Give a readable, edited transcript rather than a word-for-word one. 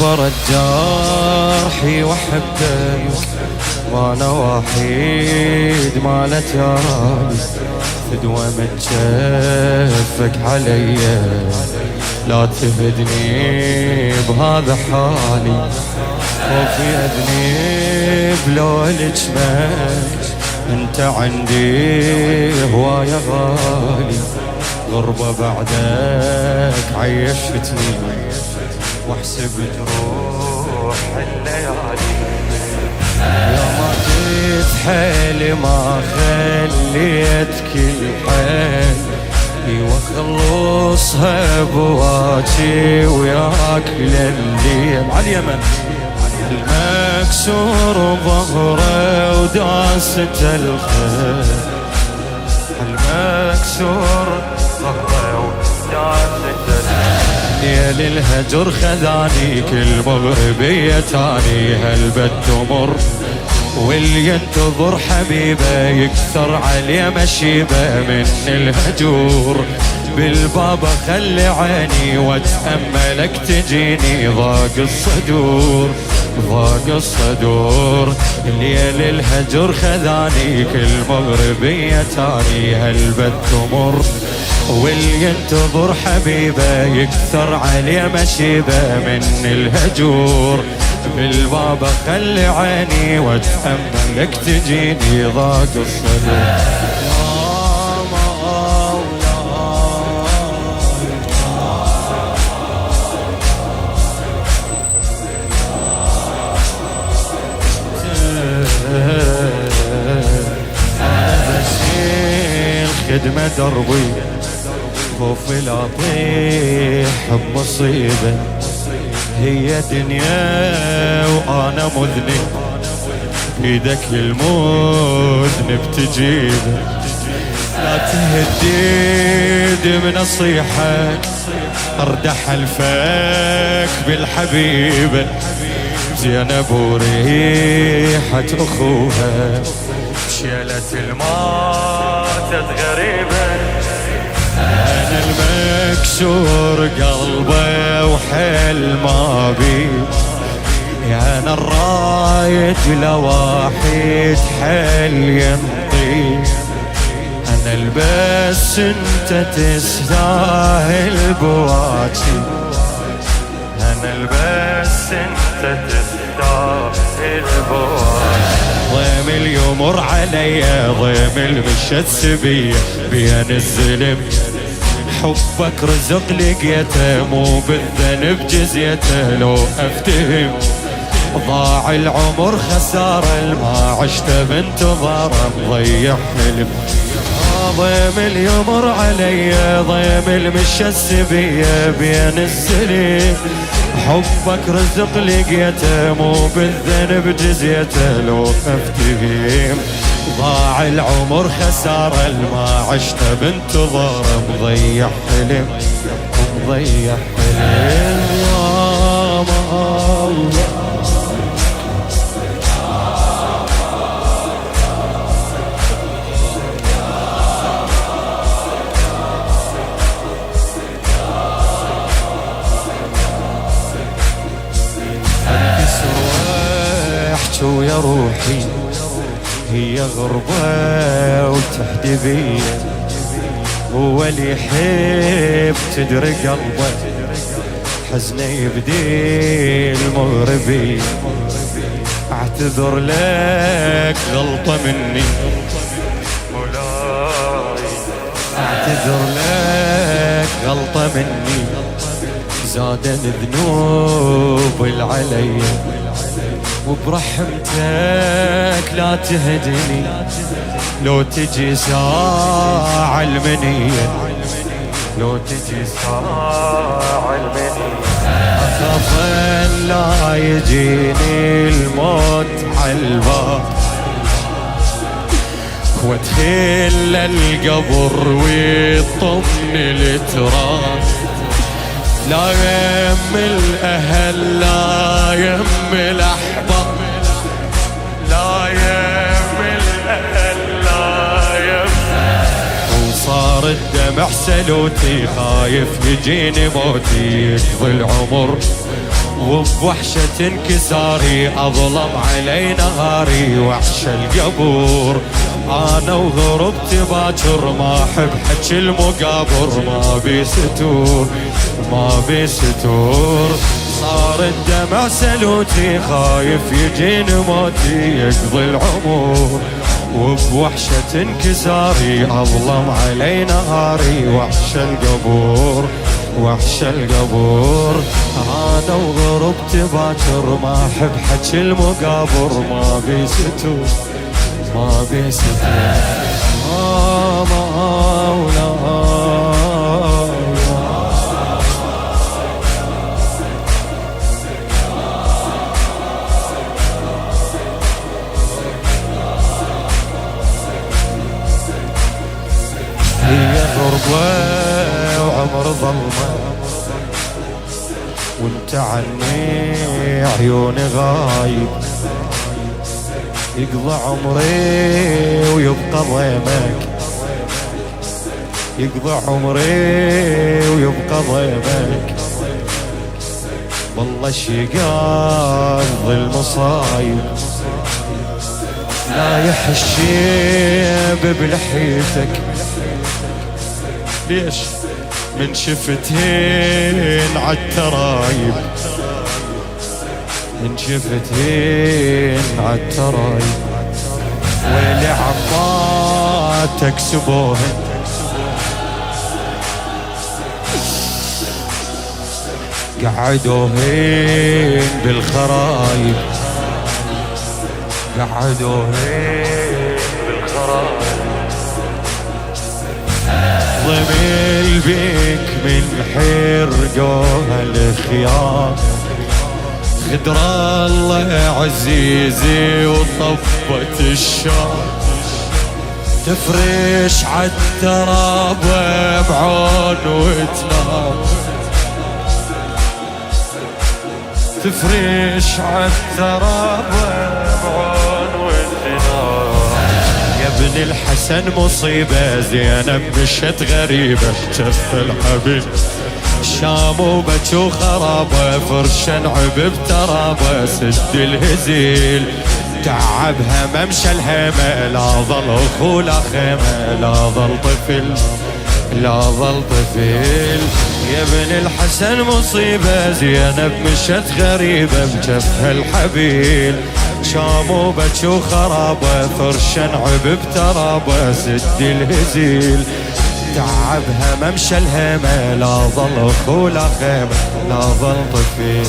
ورا الجرح وحبتك وانا وحيد ما لا تراني فدوى من جفك عليا لا تهدني بهذا حالي خوفي اذنب لو لجمك انت عندي هواية غالي غربة بعدك عيشتني واحسب جروح الليالي يا ما جيت حيلي ما خليت كل حيل وخلصها بواجي وياك لليل على اليمن المكسور ظهره وداسته الخيل المكسور ظهره وداسته الخيل ليل الهجر خذاني كل مغربية تاني هالبت تمر واللي ينتظر حبيبه يكثر عليه مشيبه من الهجور بالباب خلي عيني واتأملك تجيني ضاق الصدور ضاق الصدور ليل الهجر خذاني كل مغربية تاني هالبت تمر واللي ينتظر حبيبه يكثر عليه مشيبه من الهجور بالباب خلي عيني واتأملك تجيني ضاق الصدور خدمة دربي خوفي لا اطيح بمصيبة هي دنيا وانا مذنب بيدك المذنب تجيبه لا تهديد بنصيحك اردح الفك بالحبيبة زينب وريحة اخوها شيلت الماتت غريبة انا المكسور قلبه وحيل ما بي يا انا الرايد لواحد حيل ينطي انا البس انت تستاهل بواجي انا البس انت تستاهل بواجي ضيم اليمر عليا ضيم المشت سبيه بين الزلم حبك رزق لقيته مو بالذنب جزيته لو افتهم ضاع العمر خسارة ما عشته بانتظار مضيع حلم ضيم اليمر عليا ضيم المشى السبية بين السليم حبك رزق لقيته مو بالذنب جزيته لو افتهم ضاع العمر خسارة ما عشته بانتظار مضيع حلم مضيع حلم يا الله ويا روحي هي غربة وتحدي بيا هو اللي يحب تدري قلبه حزنه يبدي المغربي اعتذر لك غلطة مني مولاي اعتذر لك غلطة مني زادت ذنوب العلي وبرحمتك لا تهدني لو تجي ساعة المنية لو تجي ساعة المنية أخاف أن لا يجيني الموت عالباب وادخل القبر ويطمن التراب لا يم الأهل لا يم الأحباب لا يم الأهل لا يم وصار الدمع سلوتي خايف يجيني موتي يقضي العمر وبوحشة انكساري أظلم علي نهاري وحش القبور. أنا وغربتي باكر ما أحب حكي المقابر، ما بي ستور ما بي ستور. صار الدمع سلوتي خايف يجيني موتي يقضي العمر، وبوحشة انكساري أظلم علي نهاري وحش القبور وحش القبور. أنا وغربتي باكر ما أحب حكي المقابر، ما بي ستور ما بي ستور. هي غربة وعمر ظلمة وانت عني عيوني غايب، يقضى عمري ويبقى ضيمك، يقضى عمري ويبقى ضيمك. والله شقاق المصايب لايح الشيب بلحيتك. ليش من شفتين عالترايب، من شفتين عالترايب. ويلي عماتك سبوهن قعدوهن بالخرايب، قعدوهن بالخرايب. ضميل بيك من حرقوها الخيام، غدر الله عزيزي وطفت الشام. تفرش عالتراب بعون وتنام، تفرش عالتراب بعون وتنام. يا ابن الحسن مصيبة زينب مشت غريبة جف الحبيب. شام وبكي وخرابة فرشا عبب ترابة سد الهزيل. تعبها ممشى الهمة لا ظل اخو لا خيمة لا ظل طفل لا ظل طفل. يا ابن الحسن مصيبة زينب مشت غريبة بجفها الحبيل. شام وبكي وخرابة فرشا عبب ترابة سد الهزيل. تعبها ممشى الهمة لا ظل اخو لا خيمة لا ظل طفل.